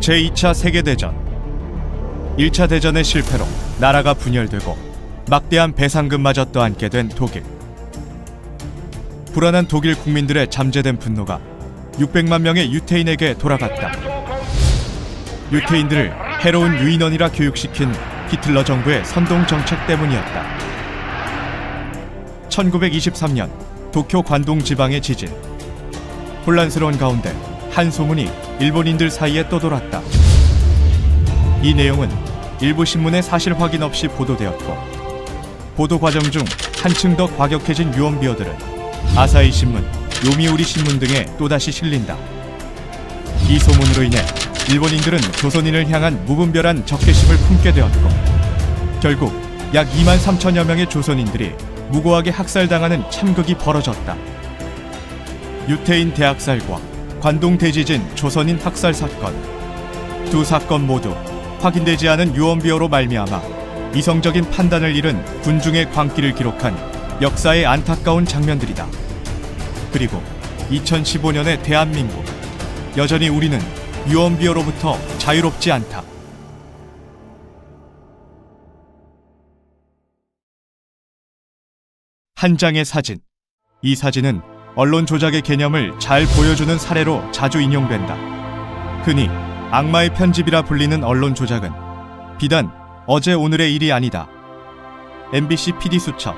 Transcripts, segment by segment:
제2차 세계대전. 1차 대전의 실패로 나라가 분열되고 막대한 배상금마저 떠안게 된 독일. 불안한 독일 국민들의 잠재된 분노가 600만 명의 유태인에게 돌아갔다. 유태인들을 해로운 유인원이라 교육시킨 히틀러 정부의 선동 정책 때문이었다. 1923년 도쿄 관동 지방의 지진. 혼란스러운 가운데 한 소문이 일본인들 사이에 떠돌았다. 이 내용은 일부 신문에 사실 확인 없이 보도되었고, 보도 과정 중 한층 더 과격해진 유언비어들은 아사히 신문, 요미우리 신문 등에 또다시 실린다. 이 소문으로 인해 일본인들은 조선인을 향한 무분별한 적개심을 품게 되었고, 결국 약 2만 3천여 명의 조선인들이 무고하게 학살당하는 참극이 벌어졌다. 유태인 대학살과 관동 대지진 조선인 학살 사건, 두 사건 모두 확인되지 않은 유언비어로 말미암아 이성적인 판단을 잃은 군중의 광기를 기록한 역사의 안타까운 장면들이다. 그리고 2015년의 대한민국, 여전히 우리는 유언비어로부터 자유롭지 않다. 한 장의 사진. 이 사진은 언론 조작의 개념을 잘 보여주는 사례로 자주 인용된다. 흔히 악마의 편집이라 불리는 언론 조작은 비단 어제 오늘의 일이 아니다. MBC PD 수첩,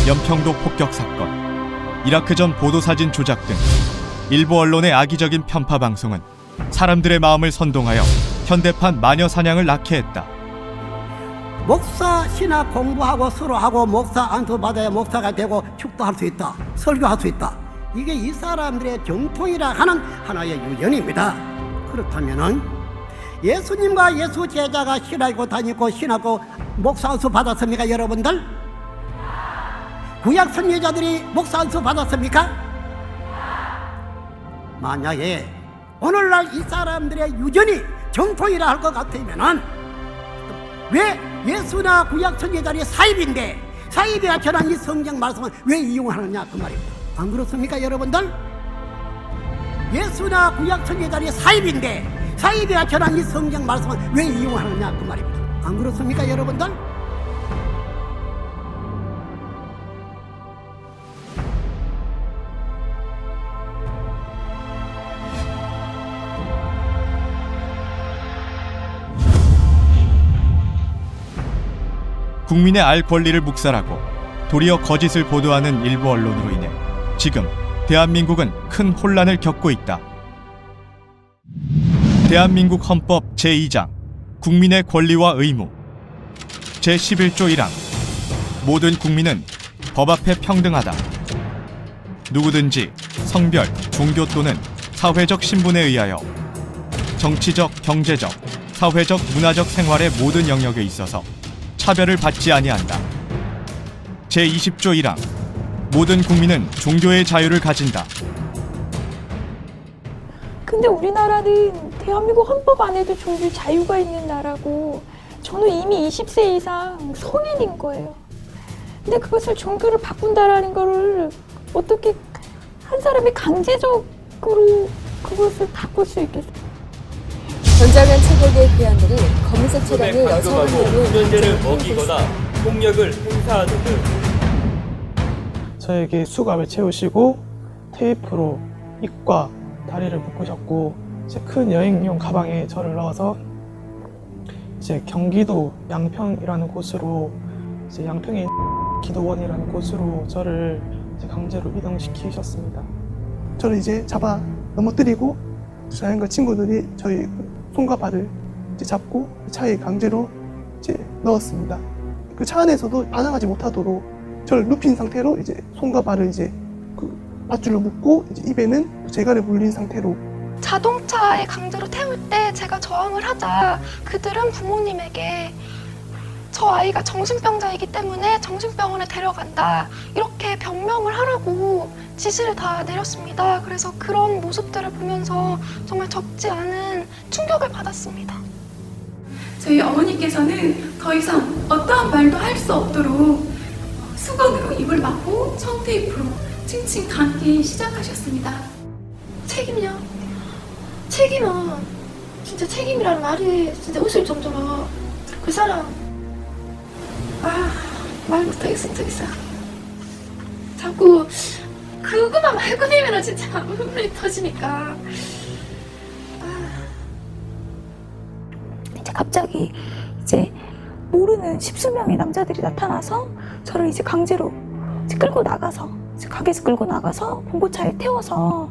연평도 폭격 사건, 이라크전 보도사진 조작 등 일부 언론의 악의적인 편파 방송은 사람들의 마음을 선동하여 현대판 마녀 사냥을 낳게 했다. 목사 신학 공부하고 서로 하고 목사 안수 받아야 목사가 되고 축도할 수 있다, 설교할 수 있다. 이게 이 사람들의 정통이라 하는 하나의 유전입니다. 그렇다면은 예수님과 예수 제자가 신하고 다니고 신하고 목사 안수 받았습니까, 여러분들? 구약 선지자들이 목사 안수 받았습니까? 만약에 오늘날 이 사람들의 유전이 정통이라 할 것 같으면은 왜 예수나 구약 선지자들이 사입인데 사입이가 전한 이 성경 말씀을 왜 이용하느냐 그 말입니다. 안 그렇습니까, 여러분들? 예수나 구약 선지자들이 사입인데 사입이가 전한 이 성경 말씀을 왜 이용하느냐 그 말입니다. 안 그렇습니까, 여러분들? 국민의 알 권리를 묵살하고 도리어 거짓을 보도하는 일부 언론으로 인해 지금 대한민국은 큰 혼란을 겪고 있다. 대한민국 헌법 제2장 국민의 권리와 의무, 제11조 1항 모든 국민은 법 앞에 평등하다. 누구든지 성별, 종교 또는 사회적 신분에 의하여 정치적, 경제적, 사회적, 문화적 생활의 모든 영역에 있어서 차별을 받지 아니한다. 제20조 1항 모든 국민은 종교의 자유를 가진다. 근데 우리나라는 대한민국 헌법 안에도 종교 자유가 있는 나라고, 저는 이미 20세 이상 성인인 거예요. 근데 그것을 종교를 바꾼다라는 거를 어떻게 한 사람이 강제적으로 그것을 바꿀 수 있겠어요? 전자면 체격의 괴한들이 검은색 차량의 여성 한 훈련제를 먹이거나 폭력을 행사하는 등 저에게 수갑을 채우시고 테이프로 입과 다리를 묶으셨고, 이제 큰 여행용 가방에 저를 넣어서 이제 경기도 양평이라는 곳으로, 이제 양평에 기도원이라는 곳으로 저를 이제 강제로 이동시키셨습니다. 저를 이제 잡아 넘어뜨리고 자연과 친구들이 저희 손과 발을 이제 잡고 차에 강제로 이제 넣었습니다. 그 차 안에서도 반항하지 못하도록 저를 눕힌 상태로 이제 손과 발을 이제 그 밧줄로 묶고 이제 입에는 재갈을 물린 상태로. 자동차에 강제로 태울 때 제가 저항을 하자 그들은 부모님에게 저 아이가 정신병자이기 때문에 정신병원에 데려간다 이렇게 병명을 하라고 지시를 다 내렸습니다. 그래서 그런 모습들을 보면서 정말 적지 않은 충격을 받았습니다. 저희 어머니께서는 더 이상 어떠한 말도 할 수 없도록 수건으로 입을 막고 청테이프로 칭칭 감기 시작하셨습니다. 책임요? 책임은 진짜 책임이라는 말이 진짜 웃을 정도로 그 사람 말 못하겠어 더 이상. 자꾸 그거만 말고 되면은 진짜 눈물이 터지니까. 이제 갑자기 이제 모르는 십수명의 남자들이 나타나서 저를 이제 강제로 이제 끌고 나가서 이제 가게에서 끌고 나가서 봉고차에 태워서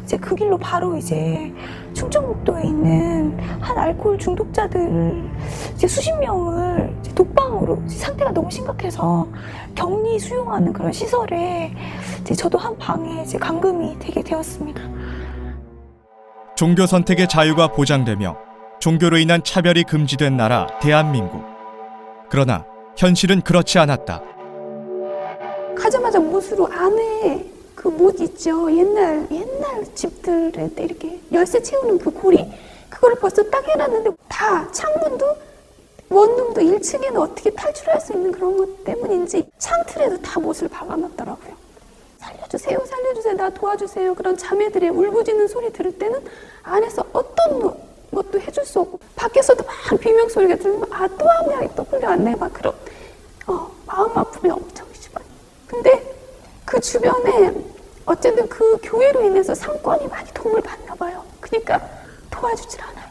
이제 그 길로 바로 이제 충청북도에 있는 한 알코올 중독자들 이제 수십 명을 이제 독방으로 이제 상태가 너무 심각해서 격리 수용하는 그런 시설에 이제 저도 한 방에 이제 감금이 되게 되었습니다. 종교 선택의 자유가 보장되며 종교로 인한 차별이 금지된 나라 대한민국. 그러나 현실은 그렇지 않았다. 가자마자 못으로 안에 그 못 있죠. 옛날 집들에 이렇게 열쇠 채우는 그 고리 그거를 벌써 딱 해놨는데 다 창문도 원룸도 1층에는 어떻게 탈출할 수 있는 그런 것 때문인지 창틀에도 다 못을 박아놨더라고요. 살려주세요, 살려주세요, 나 도와주세요. 그런 자매들의 울부짖는 소리 들을 때는 안에서 어떤 것도 해줄 수 없고 밖에서도 막 비명 소리가 들리면 또 한 명이 또 끌려왔네 막 그런 마음 아픔이 엄청 심한. 근데 그 주변에 어쨌든 그 교회로 인해서 상권이 많이 도움을 받나 봐요. 그러니까 도와주질 않아요.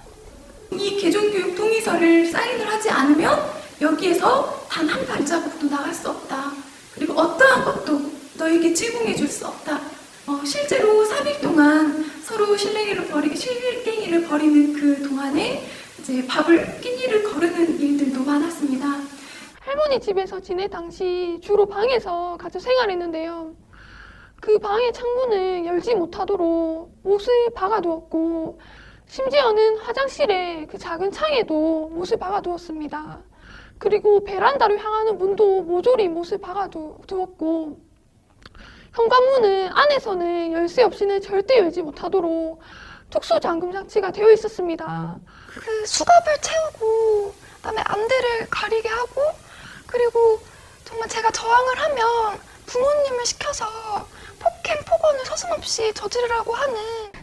이 개종교육 동의서를 사인을 하지 않으면 여기에서 단 한 발자국도 나갈 수 없다. 그리고 어떠한 것도 너에게 제공해 줄 수 없다. 실제로 3일 동안 서로 실갱이를 벌이는 그 동안에 이제 밥을 끼니를 거르는 일들도 많았습니다. 할머니 집에서 지낼 당시 주로 방에서 같이 생활했는데요. 그 방의 창문을 열지 못하도록 못을 박아두었고 심지어는 화장실에 그 작은 창에도 못을 박아두었습니다. 그리고 베란다로 향하는 문도 모조리 못을 박아두었고 현관문은 안에서는 열쇠 없이는 절대 열지 못하도록 특수 잠금 장치가 되어 있었습니다. 그 수갑을 채우고 그다음에 안대를 가리게 하고 그리고 정말 제가 저항을 하면 부모님을 시켜서 폭행, 폭언을 서슴없이 저지르라고 하는.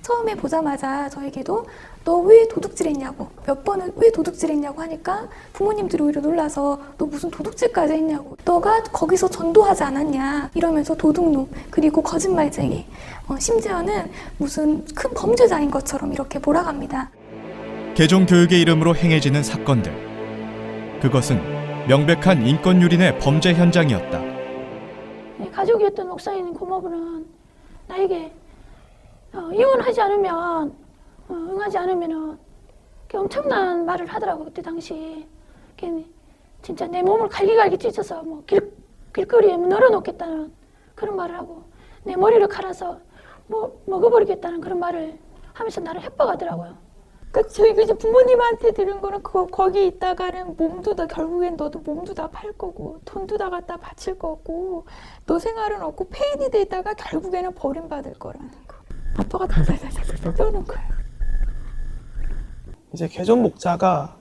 처음에 보자마자 저에게도 너 왜 도둑질했냐고 몇 번을 왜 도둑질했냐고 하니까 부모님들이 오히려 놀라서 너 무슨 도둑질까지 했냐고 너가 거기서 전도하지 않았냐 이러면서 도둑놈 그리고 거짓말쟁이 심지어는 무슨 큰 범죄자인 것처럼 이렇게 몰아갑니다. 개종교육의 이름으로 행해지는 사건들. 그것은 명백한 인권유린의 범죄 현장이었다. 가족이었던 목사인 고모부는 나에게 이혼하지 않으면 응하지 않으면은 엄청난 말을 하더라고. 그때 당시 진짜 내 몸을 갈기갈기 찢어서 뭐 길거리에 널어놓겠다는 그런 말을 하고 내 머리를 갈아서 뭐 먹어버리겠다는 그런 말을 하면서 나를 협박하더라고요. 그러니까 저희 이제 부모님한테 들은 거는 거기 있다가는 몸도 다 결국엔 너도 몸도 다 팔 거고 돈도 다 갖다 바칠 거고 너 생활은 없고 폐인이 돼 있다가 결국에는 버림받을 거라는 거. 아빠가 달달달달 떠는 거예요. 이제 개종 목자가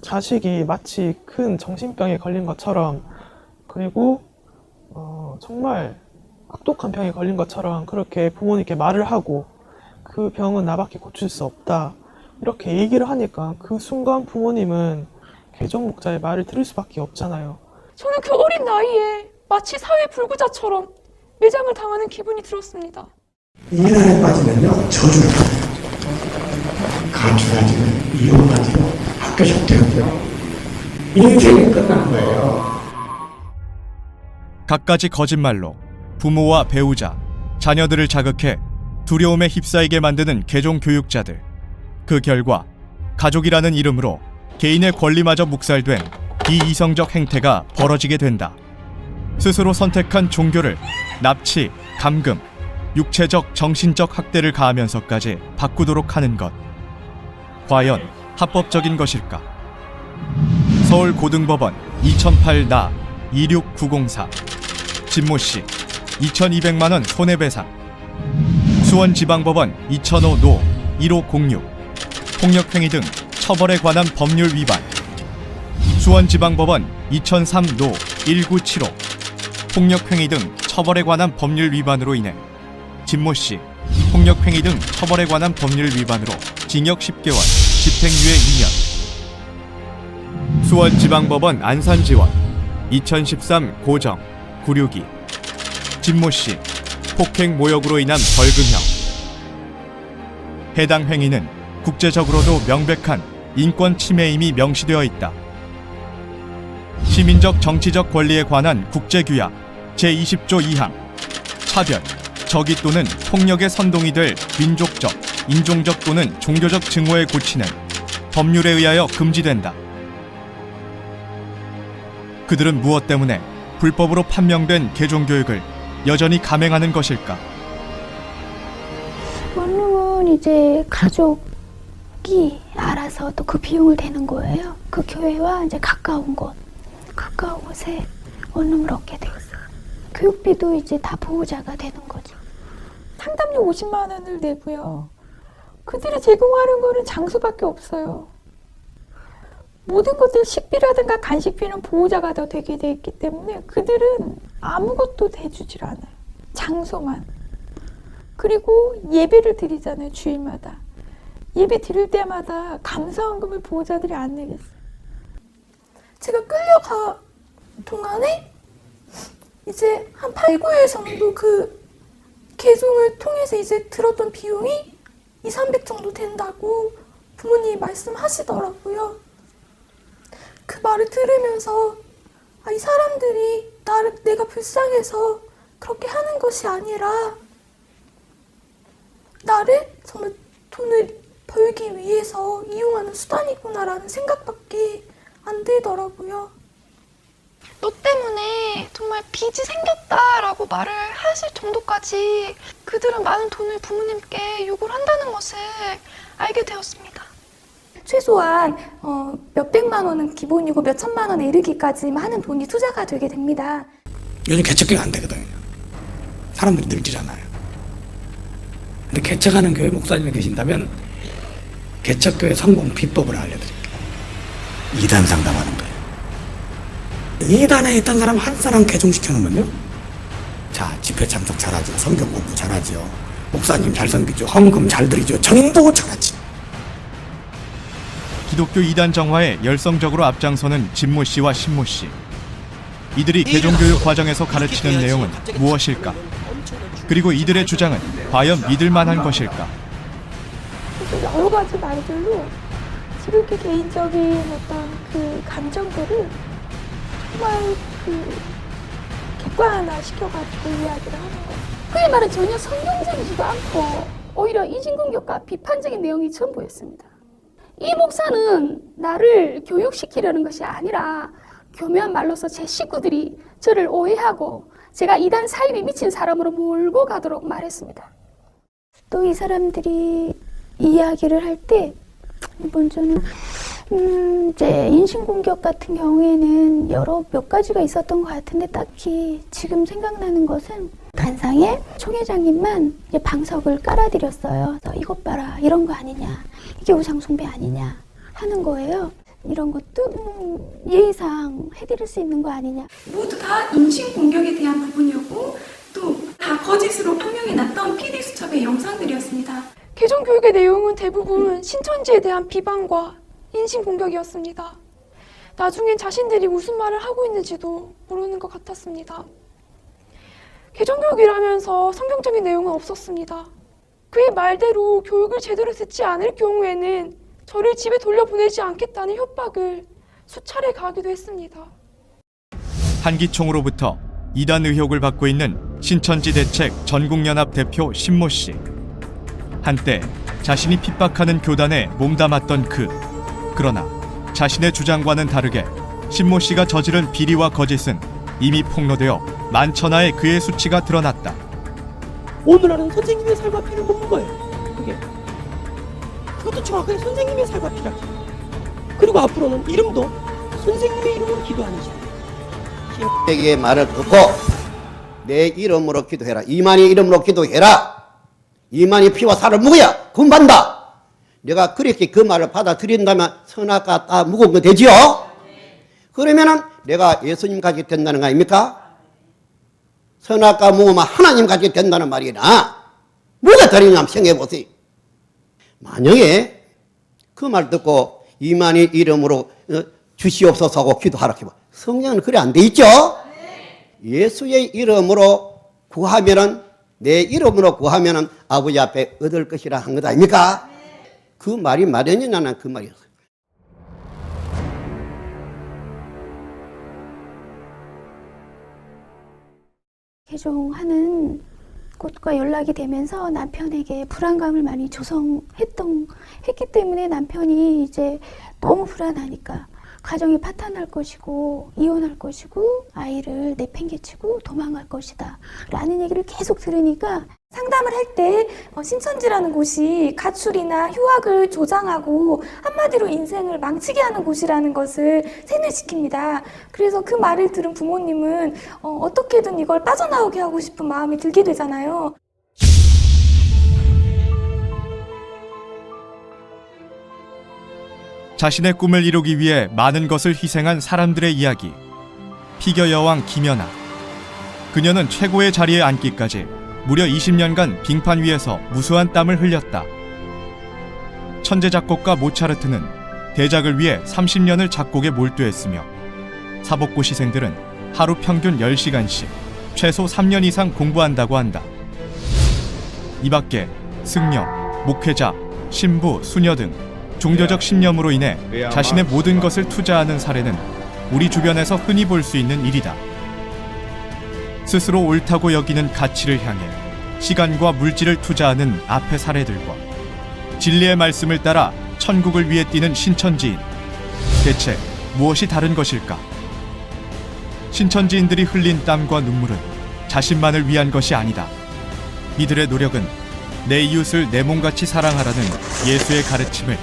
자식이 마치 큰 정신병에 걸린 것처럼 그리고 정말 악독한 병에 걸린 것처럼 그렇게 부모님께 말을 하고 그 병은 나밖에 고칠 수 없다 이렇게 얘기를 하니까 그 순간 부모님은 개종 목자의 말을 들을 수밖에 없잖아요. 저는 그 어린 나이에 마치 사회 불구자처럼 매장을 당하는 기분이 들었습니다. 이란에 빠지면요 저주를 받아요. 가출하지는 이혼하지는 학교 적대하고요. 인생이 끝난 거예요. 갖가지 거짓말로 부모와 배우자, 자녀들을 자극해 두려움에 휩싸이게 만드는 개종교육자들. 그 결과 가족이라는 이름으로 개인의 권리마저 묵살된 비이성적 행태가 벌어지게 된다. 스스로 선택한 종교를 납치, 감금, 육체적, 정신적 학대를 가하면서까지 바꾸도록 하는 것. 과연 합법적인 것일까? 서울고등법원 2008나 26904 진모씨 2200만원 손해배상. 수원지방법원 2005노 1506 폭력행위 등 처벌에 관한 법률 위반. 수원지방법원 2003노 1975 폭력행위 등 처벌에 관한 법률 위반으로 인해 진모씨 폭력행위 등 처벌에 관한 법률 위반으로 징역 10개월, 집행유예 2년. 수원지방법원 안산지원 2013 고정 962 진모씨 폭행 모욕으로 인한 벌금형. 해당 행위는 국제적으로도 명백한 인권 침해임이 명시되어 있다. 시민적 정치적 권리에 관한 국제규약 제20조 2항 차별, 적의 또는 폭력의 선동이 될 민족적, 인종적 또는 종교적 증오의 고치는 법률에 의하여 금지된다. 그들은 무엇 때문에 불법으로 판명된 개종교육을 여전히 감행하는 것일까? 원룸은 이제 가족이 알아서 또 그 비용을 대는 거예요. 그 교회와 이제 가까운 곳에 원룸을 얻게 돼 있어요. 교육비도 이제 다 보호자가 되는 거죠. 상담료 50만 원을 내고요. 그들이 제공하는 거는 장소밖에 없어요. 모든 것들 식비라든가 간식비는 보호자가 더 되게 돼 있기 때문에 그들은 아무것도 대주질 않아요. 장소만. 그리고 예배를 드리잖아요. 주일마다. 예배 드릴 때마다 감사원금을 보호자들이 안 내겠어요. 제가 끌려가 동안에 이제 한 8, 9일 정도 그 개종을 통해서 이제 들었던 비용이 200~300 정도 된다고 부모님이 말씀하시더라고요. 그 말을 들으면서 이 사람들이 내가 불쌍해서 그렇게 하는 것이 아니라 나를 정말 돈을 벌기 위해서 이용하는 수단이구나라는 생각밖에 안 들더라고요. 너 때문에 정말 빚이 생겼다라고 말을 하실 정도까지 그들은 많은 돈을 부모님께 요구를 한다는 것을 알게 되었습니다. 최소한 몇백만 원은 기본이고 몇천만 원에 이르기까지 많은 돈이 투자가 되게 됩니다. 요즘 개척교회 안 되거든요. 사람들이 늙지잖아요. 근데 개척하는 교회 목사님이 계신다면 개척교회 성공 비법을 알려드릴게요. 2단 상담하는 거예요. 2단에 있던 사람 한 사람 개종시켜놓으면요, 자, 집회 참석 잘하죠, 성경 공부 잘하죠, 목사님 잘 섬기죠, 헌금 잘 드리죠, 전부 잘하지. 기독교 이단 정화에 열성적으로 앞장서는 진모 씨와 신모 씨. 이들이 개종교육 과정에서 가르치는 내용은 무엇일까? 그리고 이들의 주장은 과연 믿을 만한 것일까? 여러 가지 말들로 지극히 개인적인 어떤 그 감정들을 정말 그 객관화 시켜가지고 이야기를 하는 거예요. 그의 말은 전혀 성경적이지도 않고 오히려 이진공격과 비판적인 내용이 전부였습니다. 이 목사는 나를 교육시키려는 것이 아니라 교묘한 말로서 제 식구들이 저를 오해하고 제가 이단 사입에 미친 사람으로 몰고 가도록 말했습니다. 또 이 사람들이 이야기를 할 때 먼저는 이제 인신공격 같은 경우에는 몇 가지가 있었던 것 같은데 딱히 지금 생각나는 것은 간상에 총회장님만 이제 방석을 깔아드렸어요. 이것 봐라, 이런 거 아니냐, 이게 우상숭배 아니냐 하는 거예요. 이런 것도 예의상 해드릴 수 있는 거 아니냐. 모두 다 인신공격에 대한 부분이었고 또 다 거짓으로 판명이 났던 PD수첩의 영상들이었습니다. 개종교육의 내용은 대부분 신천지에 대한 비방과 인신공격이었습니다. 나중엔 자신들이 무슨 말을 하고 있는지도 모르는 것 같았습니다. 개종교육이라면서 성경적인 내용은 없었습니다. 그의 말대로 교육을 제대로 듣지 않을 경우에는 저를 집에 돌려보내지 않겠다는 협박을 수차례 가하기도 했습니다. 한기총으로부터 이단 의혹을 받고 있는 신천지 대책 전국연합 대표 신모 씨. 한때 자신이 핍박하는 교단에 몸담았던 그러나 자신의 주장과는 다르게 신모 씨가 저지른 비리와 거짓은 이미 폭로되어 만천하에 그의 수치가 드러났다. 오늘날은 선생님의 살과 피를 못 먹어요. 그것도 정확하게 선생님의 살과 피라죠. 그리고 앞으로는 이름도 선생님의 이름으로 기도하는 시. 에게 말을 듣고 내 이름으로 기도해라. 이만희 이름으로 기도해라. 이만희 피와 살을 먹어야 구원받는다. 내가 그렇게 그 말을 받아들인다면 선악과 다 무거운 거 되지요? 그러면은 내가 예수님 같이 된다는 거 아닙니까? 선악과 무거우면 하나님 같이 된다는 말이나 뭐가 다르냐 한번 생각해 보세요. 만약에 그 말 듣고 이만희 이름으로 주시옵소서 하고 기도하라 해봐. 성경은 그래 안 돼 있죠? 예수의 이름으로 구하면은, 내 이름으로 구하면은 아버지 앞에 얻을 것이라 한 것 아닙니까? 그 말이 마련이냐, 난 그 말이었어요. 개종하는 곳과 연락이 되면서 남편에게 불안감을 많이 했기 때문에 남편이 이제 너무 불안하니까 가정이 파탄날 것이고 이혼할 것이고 아이를 내팽개치고 도망갈 것이다 라는 얘기를 계속 들으니까 상담을 할 때 신천지라는 곳이 가출이나 휴학을 조장하고 한마디로 인생을 망치게 하는 곳이라는 것을 세뇌시킵니다. 그래서 그 말을 들은 부모님은 어떻게든 이걸 빠져나오게 하고 싶은 마음이 들게 되잖아요. 자신의 꿈을 이루기 위해 많은 것을 희생한 사람들의 이야기. 피겨 여왕 김연아. 그녀는 최고의 자리에 앉기까지 무려 20년간 빙판 위에서 무수한 땀을 흘렸다. 천재 작곡가 모차르트는 대작을 위해 30년을 작곡에 몰두했으며 사법고 시생들은 하루 평균 10시간씩 최소 3년 이상 공부한다고 한다. 이 밖에 승려, 목회자, 신부, 수녀 등 종교적 신념으로 인해 자신의 모든 것을 투자하는 사례는 우리 주변에서 흔히 볼 수 있는 일이다. 스스로 옳다고 여기는 가치를 향해 시간과 물질을 투자하는 앞의 사례들과 진리의 말씀을 따라 천국을 위해 뛰는 신천지인. 대체 무엇이 다른 것일까? 신천지인들이 흘린 땀과 눈물은 자신만을 위한 것이 아니다. 이들의 노력은 내 이웃을 내 몸같이 사랑하라는 예수의 가르침을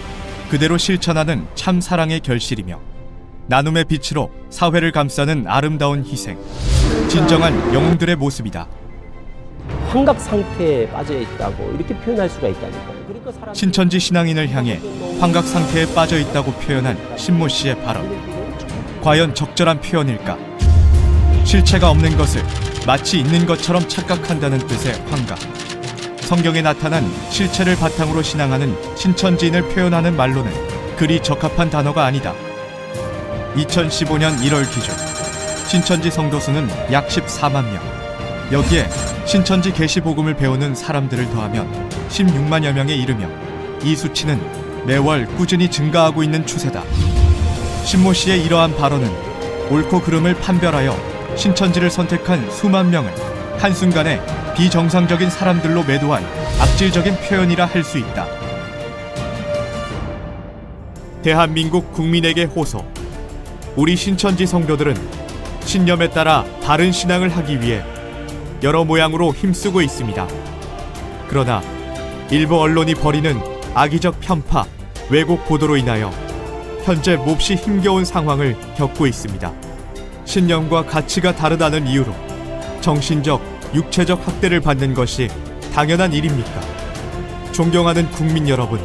그대로 실천하는 참 사랑의 결실이며 나눔의 빛으로 사회를 감싸는 아름다운 희생, 진정한 영웅들의 모습이다. 환각 상태에 빠져 있다고 이렇게 표현할 수가 있다니까요. 그러니까 신천지 신앙인을 향해 환각 상태에 빠져 있다고 표현한 신모 씨의 발언. 과연 적절한 표현일까? 실체가 없는 것을 마치 있는 것처럼 착각한다는 뜻의 환각. 성경에 나타난 실체를 바탕으로 신앙하는 신천지인을 표현하는 말로는 그리 적합한 단어가 아니다. 2015년 1월 기준 신천지 성도 수는 약 14만 명. 여기에 신천지 계시복음을 배우는 사람들을 더하면 16만여 명에 이르며 이 수치는 매월 꾸준히 증가하고 있는 추세다. 신모 씨의 이러한 발언은 옳고 그름을 판별하여 신천지를 선택한 수만 명을 한순간에 비정상적인 사람들로 매도한 악질적인 표현이라 할 수 있다. 대한민국 국민에게 호소. 우리 신천지 성도들은 신념에 따라 바른 신앙을 하기 위해 여러 모양으로 힘쓰고 있습니다. 그러나 일부 언론이 벌이는 악의적 편파, 왜곡 보도로 인하여 현재 몹시 힘겨운 상황을 겪고 있습니다. 신념과 가치가 다르다는 이유로 정신적, 육체적 학대를 받는 것이 당연한 일입니까? 존경하는 국민 여러분,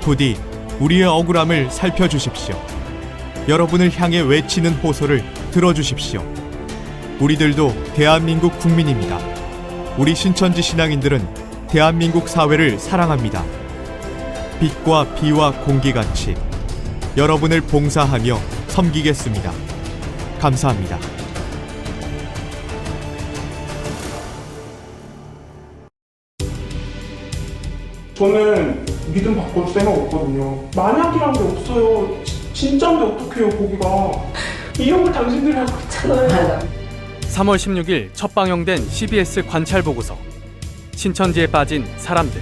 부디 우리의 억울함을 살펴주십시오. 여러분을 향해 외치는 호소를 들어주십시오. 우리들도 대한민국 국민입니다. 우리 신천지 신앙인들은 대한민국 사회를 사랑합니다. 빛과 비와 공기같이 여러분을 봉사하며 섬기겠습니다. 감사합니다. 저는 믿음 바꿔줄 생각 없거든요. 만약이란 게 없어요. 진짜인데 어떡해요, 거기가. 이런 걸 당신들이 하고 있잖아요. 3월 16일 첫 방영된 CBS 관찰 보고서 신천지에 빠진 사람들.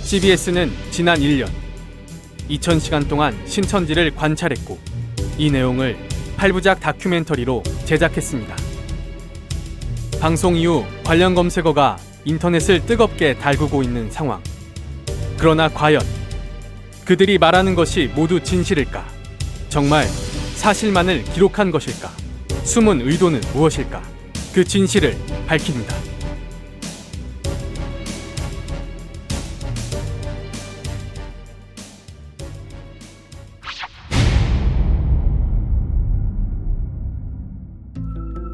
CBS는 지난 1년 2000시간 동안 신천지를 관찰했고 이 내용을 8부작 다큐멘터리로 제작했습니다. 방송 이후 관련 검색어가 인터넷을 뜨겁게 달구고 있는 상황. 그러나 과연 그들이 말하는 것이 모두 진실일까? 정말 사실만을 기록한 것일까? 숨은 의도는 무엇일까? 그 진실을 밝힙니다.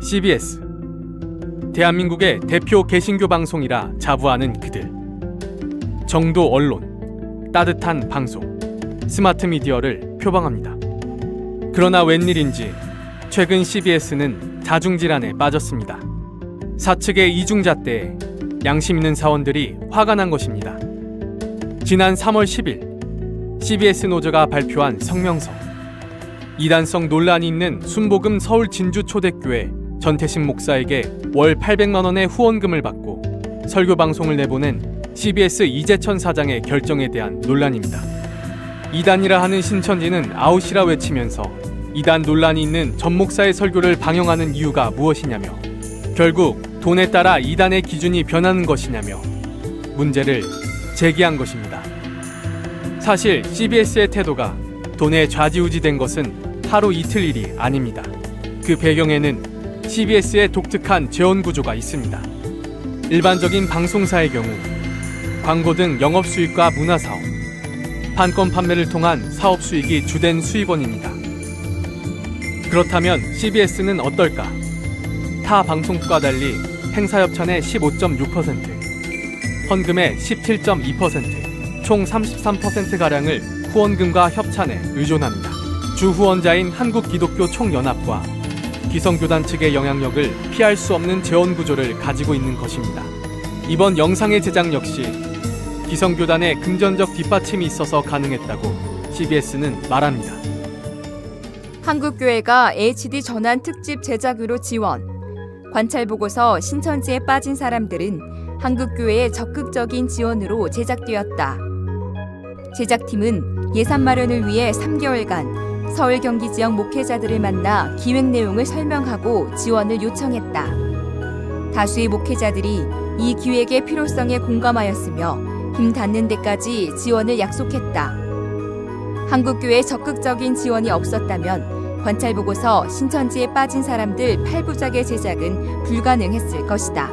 CBS, 대한민국의 대표 개신교 방송이라 자부하는 그들. 정도 언론, 따뜻한 방송, 스마트 미디어를 표방합니다. 그러나 웬일인지 최근 CBS는 자중질환에 빠졌습니다. 사측의 이중잣대에 양심 있는 사원들이 화가 난 것입니다. 지난 3월 10일 CBS 노조가 발표한 성명서. 이단성 논란이 있는 순복음 서울 진주 초대교회 전태식 목사에게 월 800만 원의 후원금을 받고 설교 방송을 내보낸 CBS 이재천 사장의 결정에 대한 논란입니다. 이단이라 하는 신천지는 아웃이라 외치면서 이단 논란이 있는 전 목사의 설교를 방영하는 이유가 무엇이냐며, 결국 돈에 따라 이단의 기준이 변하는 것이냐며 문제를 제기한 것입니다. 사실 CBS의 태도가 돈에 좌지우지된 것은 하루 이틀 일이 아닙니다. 그 배경에는 CBS의 독특한 재원 구조가 있습니다. 일반적인 방송사의 경우 광고 등 영업수익과 문화사업, 판권 판매를 통한 사업수익이 주된 수입원입니다. 그렇다면 CBS는 어떨까? 타 방송국과 달리 행사협찬의 15.6%, 헌금의 17.2%, 총 33%가량을 후원금과 협찬에 의존합니다. 주 후원자인 한국기독교총연합과 기성교단 측의 영향력을 피할 수 없는 재원 구조를 가지고 있는 것입니다. 이번 영상의 제작 역시 기성교단의 금전적 뒷받침이 있어서 가능했다고 CBS는 말합니다. 한국교회가 HD 전환 특집 제작으로 지원. 관찰보고서 신천지에 빠진 사람들은 한국교회의 적극적인 지원으로 제작되었다. 제작팀은 예산 마련을 위해 3개월간 서울 경기 지역 목회자들을 만나 기획 내용을 설명하고 지원을 요청했다. 다수의 목회자들이 이 기획의 필요성에 공감하였으며 힘 닿는 데까지 지원을 약속했다. 한국교회의 적극적인 지원이 없었다면 관찰보고서 신천지에 빠진 사람들 8부작의 제작은 불가능했을 것이다.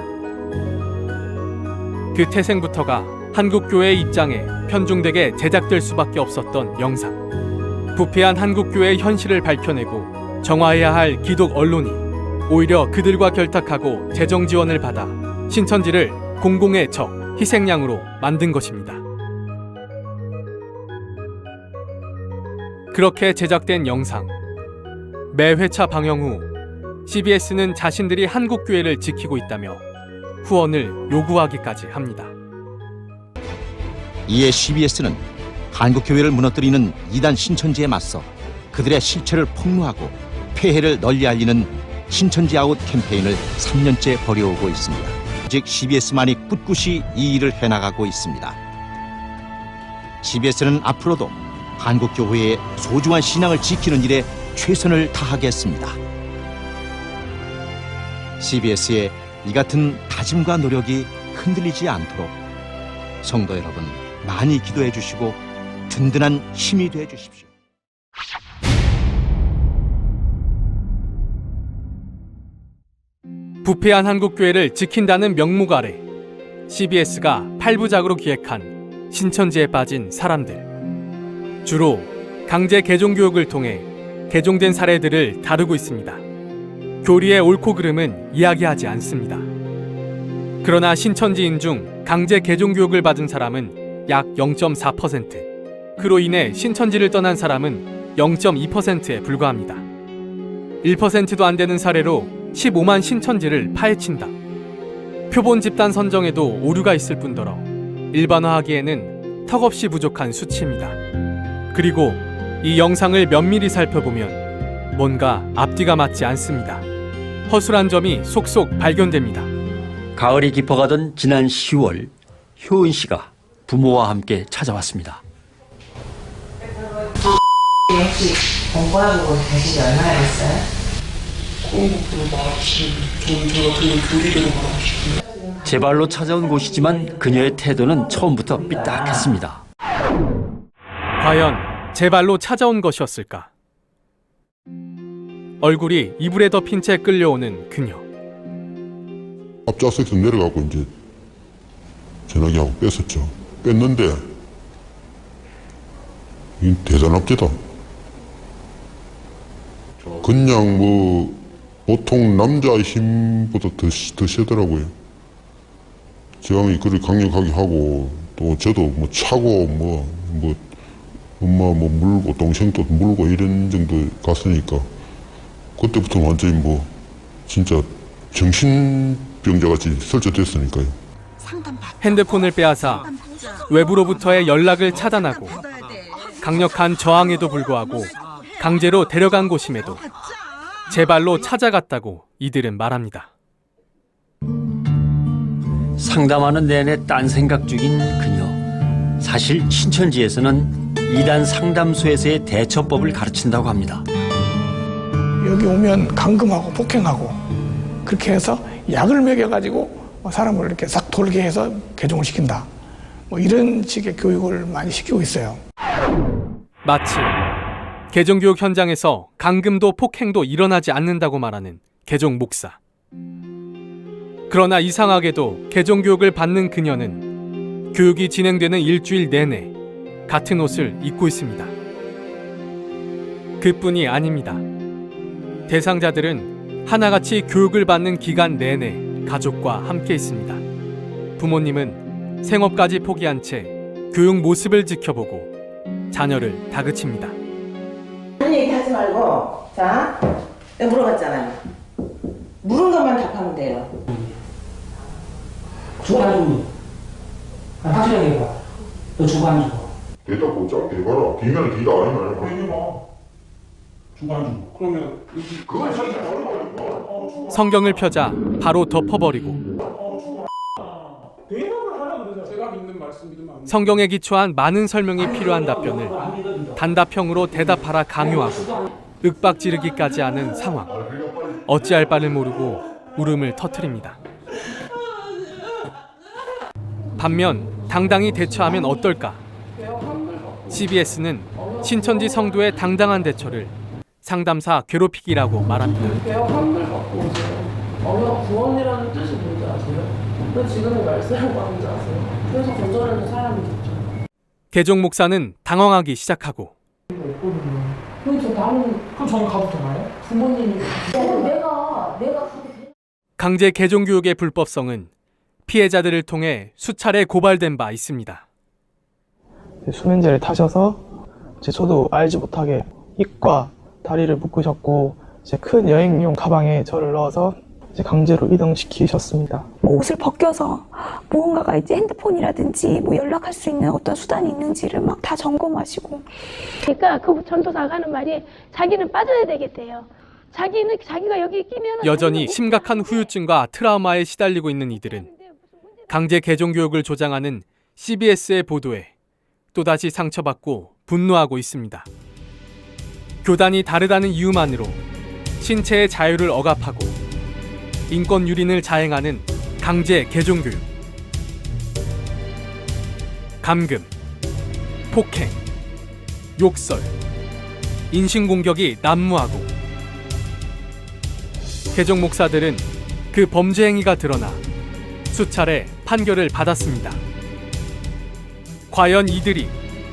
그 태생부터가 한국교회의 입장에 편중되게 제작될 수밖에 없었던 영상. 부패한 한국교회의 현실을 밝혀내고 정화해야 할 기독 언론이 오히려 그들과 결탁하고 재정 지원을 받아 신천지를 공공의 적, 희생양으로 만든 것입니다. 그렇게 제작된 영상. 매 회차 방영 후 CBS는 자신들이 한국교회를 지키고 있다며 후원을 요구하기까지 합니다. 이에 CBS는 한국교회를 무너뜨리는 이단 신천지에 맞서 그들의 실체를 폭로하고 폐해를 널리 알리는 신천지 아웃 캠페인을 3년째 벌여오고 있습니다. 즉 CBS만이 꿋꿋이 이 일을 해나가고 있습니다. CBS는 앞으로도 한국교회의 소중한 신앙을 지키는 일에 최선을 다하겠습니다. CBS의 이 같은 다짐과 노력이 흔들리지 않도록 성도 여러분 많이 기도해 주시고 든든한 힘이 돼 주십시오. 부패한 한국교회를 지킨다는 명목 아래 CBS가 8부작으로 기획한 신천지에 빠진 사람들. 주로 강제 개종교육을 통해 개종된 사례들을 다루고 있습니다. 교리의 옳고 그름은 이야기하지 않습니다. 그러나 신천지인 중 강제 개종교육을 받은 사람은 약 0.4%, 그로 인해 신천지를 떠난 사람은 0.2%에 불과합니다. 1%도 안 되는 사례로 15만 신천지를 파헤친다. 표본 집단 선정에도 오류가 있을 뿐더러 일반화하기에는 턱없이 부족한 수치입니다. 그리고 이 영상을 면밀히 살펴보면 뭔가 앞뒤가 맞지 않습니다. 허술한 점이 속속 발견됩니다. 가을이 깊어가던 지난 10월 효은 씨가 부모와 함께 찾아왔습니다. 혹시 공부하고 계신 지 얼마나 됐어요? 제 발로 찾아온 곳이지만 그녀의 태도는 처음부터 삐딱했습니다. 과연 제 발로 찾아온 것이었을까? 얼굴이 이불에 덮인 채 끌려오는 그녀. 앞좌석에서 내려가고 이제 전화기하고 뺐었죠. 뺐는데 이 대단합니다. 그냥 뭐 보통 남자 힘보다 더 세더라고요. 제왕이 그를 강력하게 하고 또 저도 뭐 차고 뭐 엄마 뭐 물고 동생도 물고 이런 정도 갔으니까 그때부터 완전히 뭐 진짜 정신병자같이 설치됐으니까요. 핸드폰을 빼앗아 외부로부터의 연락을 차단하고 강력한 저항에도 불구하고 강제로 데려간 곳임에도 제 발로 찾아갔다고 이들은 말합니다. 상담하는 내내 딴 생각 중인 그녀. 사실 신천지에서는 이단 상담소에서의 대처법을 가르친다고 합니다. 여기 오면 감금하고 폭행하고 그렇게 해서 약을 먹여가지고 사람을 이렇게 싹 돌게 해서 개종을 시킨다. 뭐 이런 식의 교육을 많이 시키고 있어요. 마치 개종교육 현장에서 감금도 폭행도 일어나지 않는다고 말하는 개종 목사. 그러나 이상하게도 개종교육을 받는 그녀는 교육이 진행되는 일주일 내내 같은 옷을 입고 있습니다. 그뿐이 아닙니다. 대상자들은 하나같이 교육을 받는 기간 내내 가족과 함께 있습니다. 부모님은 생업까지 포기한 채 교육 모습을 지켜보고 자녀를 다그칩니다. 그런 얘기 하지 말고, 자, 내가 물어봤잖아요. 물은 것만 답하면 돼요. 주고 안 주고. 확실하게 해봐. 너 주고 안 주고. 대답 못 잡게 해봐라. 뒤면 뒤다 아니면 주고 안 주고. 그러면 그건 진짜 어려워. 성경을 펴자 바로 덮어버리고 대답을 하라고 그러죠. 제가 믿는 말씀 믿으면 안 돼. 성경에 기초한 많은 설명이 필요한 답변을 단답형으로 대답하라 강요하고 윽박지르기까지 하는 상황. 어찌할 바를 모르고 울음을 터뜨립니다. 반면 당당히 대처하면 어떨까? CBS는 신천지 성도의 당당한 대처를 상담사 괴롭히기라고 말합니다. 개혁 한글 갖고 오세요. 구원이라는 뜻이 뭔지 아세요? 왜 지금의 말씀을 하는지 아세요? 그래서 거절하는 사람이겠죠. 개종 목사는 당황하기 시작하고 그럼 저는 가도 되나요? 부모님이 내가 강제 개종 교육의 불법성은 피해자들을 통해 수차례 고발된 바 있습니다. 수면제를 타셔서 저도 알지 못하게 입과 다리를 묶으셨고 큰 여행용 가방에 저를 넣어서 강제로 이동시키셨습니다. 옷을 벗겨서 무언가가 이제 핸드폰이라든지 뭐 연락할 수 있는 어떤 수단이 있는지를 막 다 점검하시고. 그러니까 그 전도사가 하는 말이 자기는 빠져야 되겠대요. 자기가 여기 끼면 여전히 심각한 후유증과 트라우마에 시달리고 있는 이들은 강제 개종 교육을 조장하는 CBS의 보도에 또다시 상처받고 분노하고 있습니다. 교단이 다르다는 이유만으로 신체의 자유를 억압하고 인권 유린을 자행하는 강제 개종 교육. 감금, 폭행, 욕설, 인신공격이 난무하고 개종 목사들은 그 범죄 행위가 드러나 수차례 판결을 받았습니다. 과연 이들이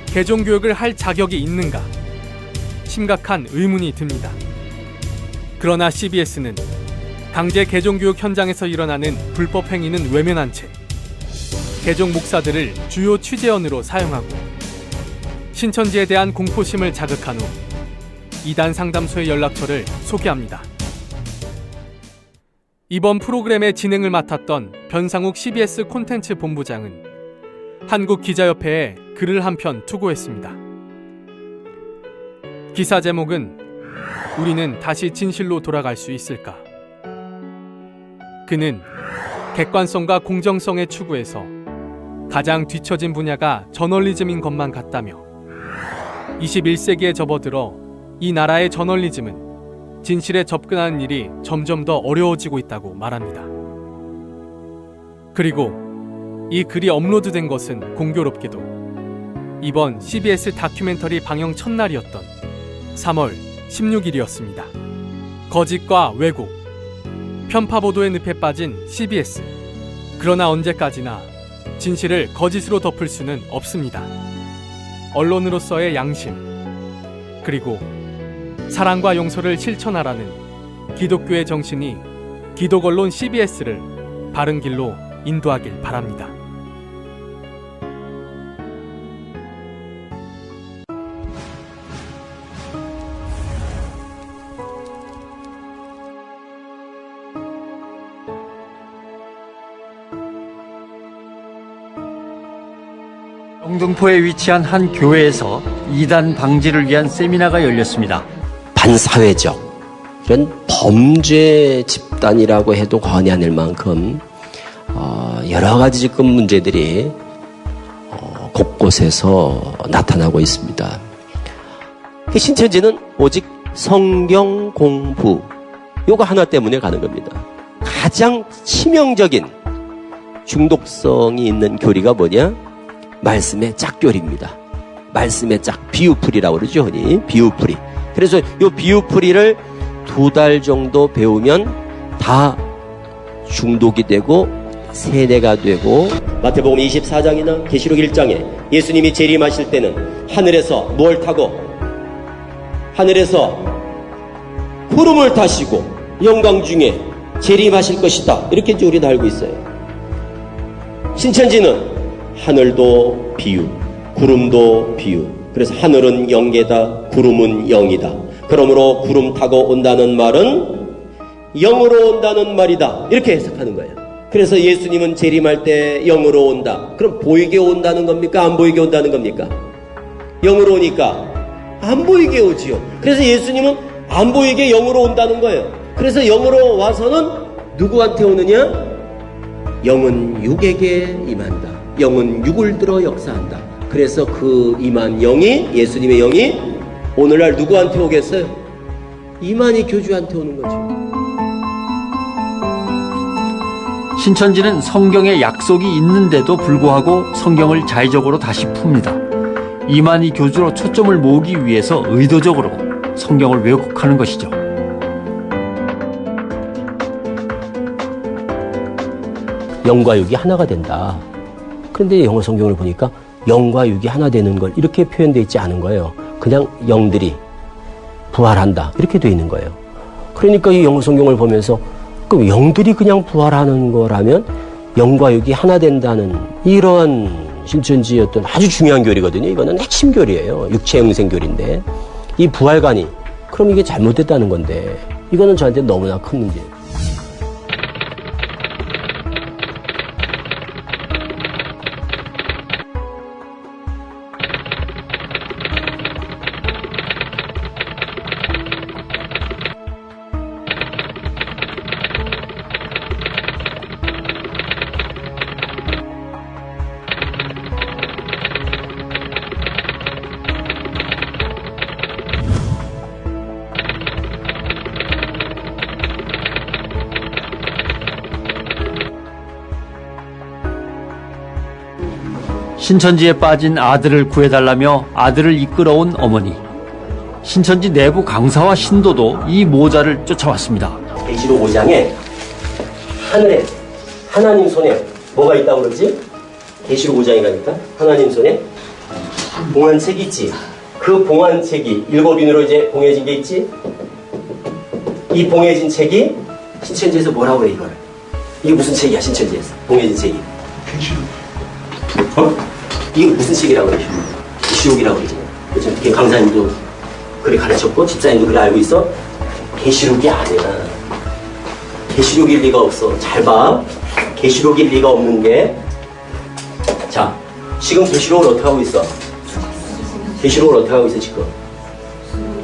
개종 교육을 할 자격이 있는가? 심각한 의문이 듭니다. 그러나 CBS는 강제 개종 교육 현장에서 일어나는 불법 행위는 외면한 채 개종 목사들을 주요 취재원으로 사용하고 신천지에 대한 공포심을 자극한 후 이단 상담소의 연락처를 소개합니다. 이번 프로그램의 진행을 맡았던 변상욱 CBS 콘텐츠 본부장은 한국기자협회에 글을 한 편 투고했습니다. 기사 제목은 우리는 다시 진실로 돌아갈 수 있을까? 그는 객관성과 공정성의 추구에서 가장 뒤처진 분야가 저널리즘인 것만 같다며 21세기에 접어들어 이 나라의 저널리즘은 진실에 접근하는 일이 점점 더 어려워지고 있다고 말합니다. 그리고 이 글이 업로드된 것은 공교롭게도 이번 CBS 다큐멘터리 방영 첫날이었던 3월 16일이었습니다. 거짓과 왜곡, 편파 보도의 늪에 빠진 CBS. 그러나 언제까지나 진실을 거짓으로 덮을 수는 없습니다. 언론으로서의 양심, 그리고 사랑과 용서를 실천하라는 기독교의 정신이 기독언론 CBS를 바른 길로 인도하길 바랍니다. 영등포에 위치한 한 교회에서 이단 방지를 위한 세미나가 열렸습니다. 반사회적 이런 범죄 집단이라고 해도 과언이 아닐 만큼 여러 가지 지금 문제들이 곳곳에서 나타나고 있습니다. 신천지는 오직 성경 공부 요거 하나 때문에 가는 겁니다. 가장 치명적인 중독성이 있는 교리가 뭐냐? 말씀의 짝교리입니다. 말씀의 짝, 비유풀이라고 그러죠, 흔히. 비유풀이. 그래서 이 비유풀이를 2달 정도 배우면 다 중독이 되고 세뇌가 되고. 마태복음 24장이나 계시록 1장에 예수님이 재림하실 때는 하늘에서 뭘 타고? 하늘에서 구름을 타시고 영광 중에 재림하실 것이다. 이렇게 이제 우리는 알고 있어요. 신천지는 하늘도 비유, 구름도 비유. 그래서 하늘은 영계다, 구름은 영이다. 그러므로 구름 타고 온다는 말은 영으로 온다는 말이다. 이렇게 해석하는 거예요. 그래서 예수님은 재림할 때 영으로 온다. 그럼 보이게 온다는 겁니까? 안 보이게 온다는 겁니까? 영으로 오니까 안 보이게 오지요. 그래서 예수님은 안 보이게 영으로 온다는 거예요. 그래서 영으로 와서는 누구한테 오느냐? 영은 육에게 임한다. 영은 육을 들어 역사한다. 그래서 그 임한 영이, 예수님의 영이 오늘날 누구한테 오겠어요? 이만희 교주한테 오는 거죠. 신천지는 성경에 약속이 있는데도 불구하고 성경을 자의적으로 다시 풉니다. 이만희 교주로 초점을 모으기 위해서 의도적으로 성경을 왜곡하는 것이죠. 영과 육이 하나가 된다. 그런데 영어 성경을 보니까 영과 육이 하나 되는 걸 이렇게 표현되어 있지 않은 거예요. 그냥 영들이 부활한다. 이렇게 되어 있는 거예요. 그러니까 이 영어 성경을 보면서 그럼 영들이 그냥 부활하는 거라면 영과 육이 하나 된다는 이러한 신천지의 어떤 아주 중요한 교리거든요. 이거는 핵심 교리예요. 육체 영생 교리인데 이 부활관이 그럼 이게 잘못됐다는 건데 이거는 저한테 너무나 큰 문제예요. 신천지에 빠진 아들을 구해달라며 아들을 이끌어온 어머니. 신천지 내부 강사와 신도도 이 모자를 쫓아왔습니다. 계시록 5장에 하늘에 하나님 손에 뭐가 있다고 그러지? 계시록 5장에 가니까 하나님 손에 봉안책이 있지. 그 봉안책이 7인으로 이제 봉해진 게 있지. 이 봉해진 책이 신천지에서 뭐라고 그래 이거를. 이게 무슨 책이야 신천지에서 봉해진 책이. 이게 무슨 책이라고 그래? 계시록이라고 그러잖아. 그렇죠? 강사님도 그래 가르쳤고 집사님도 그래 알고 있어. 계시록이 아니야. 계시록일 리가 없어. 잘 봐. 계시록일 리가 없는 게. 자, 지금 계시록을 어떻게 하고 있어? 계시록을 어떻게 하고 있어 지금?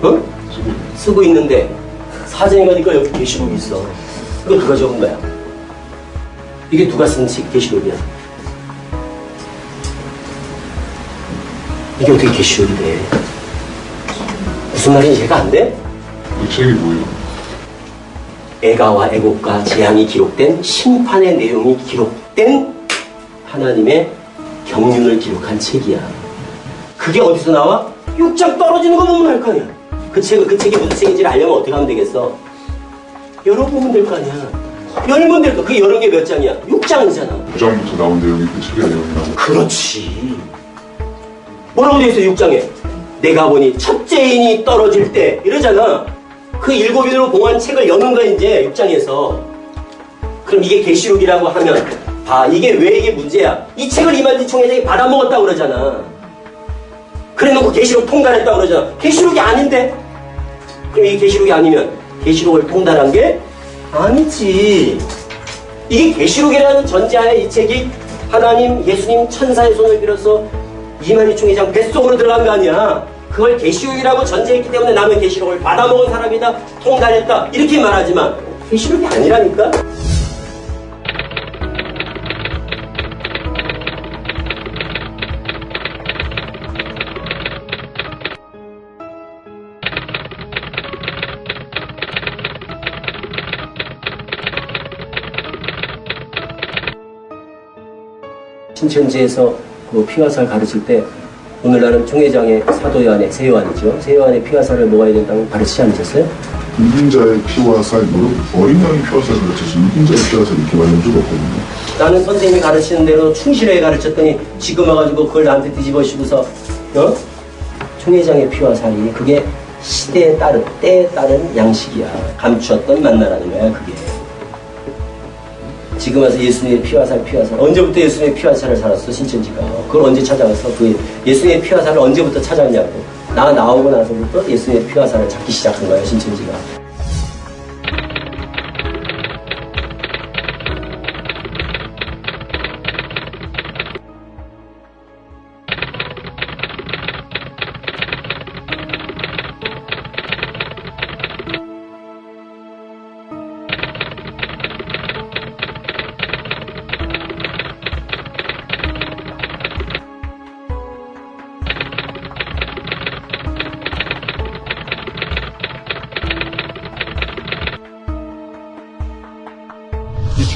응? 쓰고 있는데 사전에 가니까 여기 계시록이 있어. 이거 누가 적은 거야? 이게 누가 쓴 책 계시록이야? 이게 어떻게 계시록이 돼? 무슨 말인지 이해가 안 돼? 이 책이 뭐예요? 애가와 애곡과 재앙이 기록된 심판의 내용이 기록된 하나님의 경륜을 기록한 책이야. 그게 어디서 나와? 6장 떨어지는 거 보면 알 거 아니야. 그 책이 무슨 책인지를 알려면 어떻게 하면 되겠어? 열어보면 될 거 아니야. 열면 될 거. 그게 여러 개 몇 장이야? 6장이잖아. 9장부터 나온 내용이 그 책에 내용이 나와. 그렇지. 뭐라고 되어 있어 6장에? 내가 보니 첫째인이 떨어질 때 이러잖아. 그 7인으로 봉한 책을 여는 거야 이제 6장에서. 그럼 이게 계시록이라고 하면 봐, 이게 왜 이게 문제야? 이 책을 이만희 총회장이 받아먹었다고 그러잖아. 그래놓고 계시록 통달했다고 그러잖아. 계시록이 아닌데? 그럼 이게 계시록이 아니면 계시록을 통달한 게 아니지. 이게 계시록이라는 전제하에 이 책이 하나님, 예수님, 천사의 손을 빌어서 이만희 총회장 뱃속으로 들어간 거 아니야. 그걸 계시록이라고 전제했기 때문에 나는 계시록을 받아먹은 사람이다, 통달했다 이렇게 말하지만 계시록이 아니라니까. 신천지에서 그 피화살 가르칠 때 오늘날은 총회장의 사도요한의 세요한이죠. 세요한의 피화살을 먹어야 된다고 가르치지 않으셨어요? 유gin자의 피화살, 어린 양의 피화살 가르쳐서 유gin자의 피화살 이렇게 말한 적 없거든요. 나는 선생님이 가르치는 대로 충실하게 가르쳤더니 지금 와가지고 그걸 나한테 뒤집어씌고서 총회장의 피화살이 그게 시대에 따른 때에 따른 양식이야. 감추었던 만나라는 거야 그게. 지금 와서 예수님의 피화살 언제부터 예수님의 피화살을 살았어 신천지가. 그걸 언제 찾아갔어? 그 예수님의 피화살을 언제부터 찾았냐고. 나 나오고 나서부터 예수님의 피화살을 찾기 시작한 거예요 신천지가.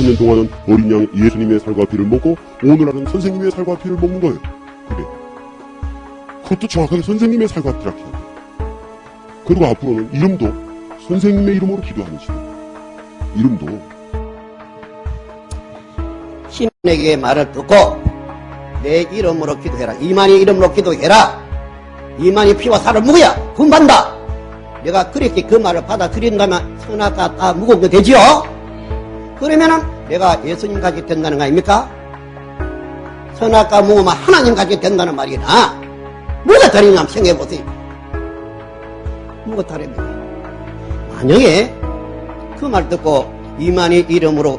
년 동안은 어린 양 예수님의 살과 피를 먹고 오늘날은 선생님의 살과 피를 먹는 거예요. 그래. 그것도 정확하게 선생님의 살과 피라 해야 돼. 그리고 앞으로는 이름도 선생님의 이름으로 기도하는 시대. 이름도. 신에게 말을 듣고 내 이름으로 기도해라. 이만희 이름으로 기도해라. 이만희 피와 살을 먹어야 군반다. 내가 그렇게 그 말을 받아들인다면 선악과 다 무겁게 되지요. 그러면은 내가 예수님 같이 된다는 거 아닙니까? 선악과 무고면 하나님 같이 된다는 말이나 뭐가 다르냐 한번 생각해보세요. 뭐가 다릅니까? 만약에 그 말 듣고 이만희 이름으로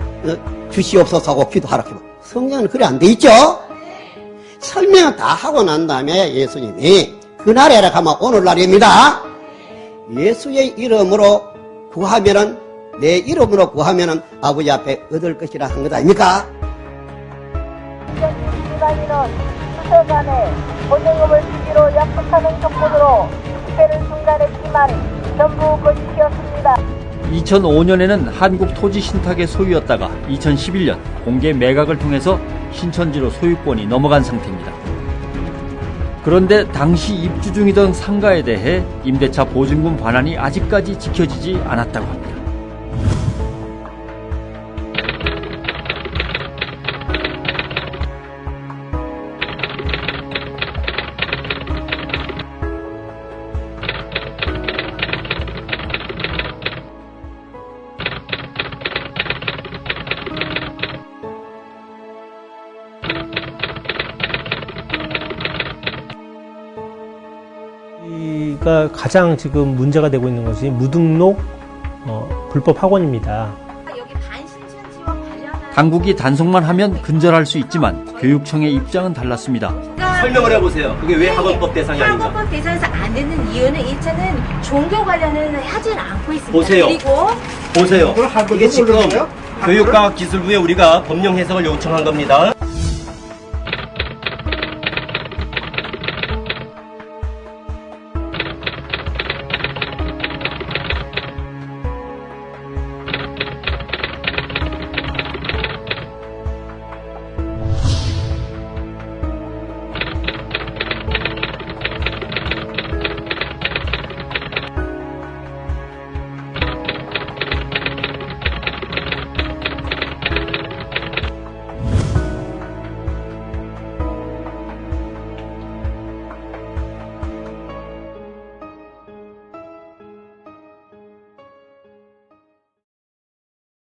주시옵소서 하고 기도하라 하면 성경은 그래 안 돼 있죠? 설명을 다 하고 난 다음에 예수님이 그날에라 하면 오늘날입니다. 예수의 이름으로 구하면은 내 이름으로 구하면은 아버지 앞에 얻을 것이라 한 것 아닙니까? 이만희는 수세간에 보증금을 주기로 약속하는 조건으로 집회를 중단했지만 전부 거짓이었습니다. 2005년에는 한국토지신탁의 소유였다가 2011년 공개 매각을 통해서 신천지로 소유권이 넘어간 상태입니다. 그런데 당시 입주 중이던 상가에 대해 임대차 보증금 반환이 아직까지 지켜지지 않았다고 합니다. 가 가장 지금 문제가 되고 있는 것이 무등록 불법 학원입니다. 당국이 단속만 하면 근절할 수 있지만 교육청의 입장은 달랐습니다. 설명을 해보세요. 그게 왜 학원법 대상이 아닌가? 학원법 대상에서 안 되는 이유는 1차는 종교 관련은 하지는 않고 있습니다. 보세요. 그리고 보세요. 이게 지금 교육과학기술부에 우리가 법령 해석을 요청한 겁니다.